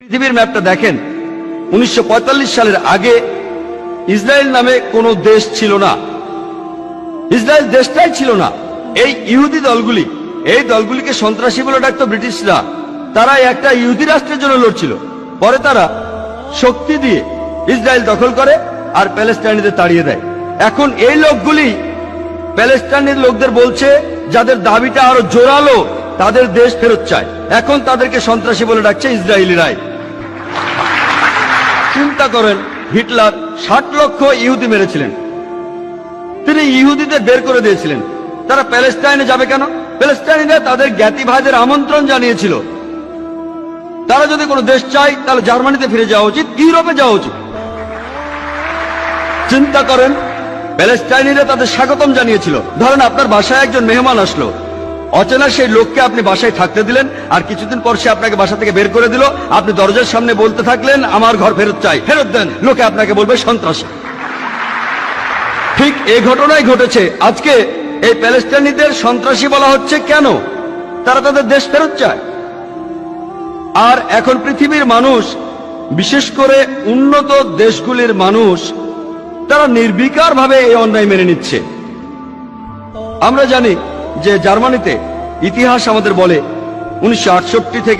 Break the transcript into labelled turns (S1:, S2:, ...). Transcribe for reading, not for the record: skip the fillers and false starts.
S1: পৃথিবীর ম্যাপটা দেখেন, 1945 সালের আগে ইসরায়েল নামে কোনো দেশ ছিল না। ইসরায়েল দেশটাই ছিল না। এই ইহুদি দলগুলি, এই দলগুলিকে সন্ত্রাসী বলে ডাকতো ব্রিটিশরা। তারা একটা ইহুদি রাষ্ট্রের জন্য লড়ছিল। পরে তারা শক্তি দিয়ে ইসরায়েল দখল করে আর প্যালেস্টাইনিদের তাড়িয়ে দেয়। এখন এই লোকগুলি প্যালেস্টাইনের লোকদের বলছে, যাদের দাবিটা আরো জোরালো, তাদের দেশ ফেরত চায়। এখন তাদেরকে সন্ত্রাসী বলে ডাকছে ইসরায়েলিরাই। চিন্তা করেন, হিটলার 60 লক্ষ ইহুদি মেরেছিলেন। তিনি ইহুদিদের বের করে দিয়েছিলেন। তারা প্যালেস্টাইনে যাবে কেন? প্যালেস্টাইনিরা তাদের জ্ঞাতিভাইদের আমন্ত্রণ জানিয়েছিল। তারা যদি কোনো দেশ চায় তাহলে জার্মানিতে ফিরে যাওয়া উচিত, ইউরোপে যাওয়া উচিত। চিন্তা করেন, প্যালেস্টাইনিরা তাদের স্বাগতম জানিয়েছিল। ধরেন আপনার বাসায় একজন মেহমান আসলো, অচেনা সেই লোককে আপনি বাসায় থাকতে দিলেন, আর কিছুদিন পর সে আপনাকে বাসা থেকে বের করে দিল। আপনি দরজার সামনে বলতে থাকলেন, আমার ঘর ফেরত চাই, ফেরত দেন। লোকে আপনাকে বলবে সন্ত্রাসী। ঠিক এই ঘটনাই ঘটেছে। আজকে এই প্যালেস্টাইনিদের সন্ত্রাসী বলা হচ্ছে কেন? তারা তাদের দেশ ফেরত চায়। আর এখন পৃথিবীর মানুষ, বিশেষ করে উন্নত দেশগুলির মানুষ, তারা নির্বিকার ভাবে এই অন্যায় মেনে নিচ্ছে। আমরা জানি যে জার্মানিতে ইতিহাস আমাদের বলে 1968 থেকে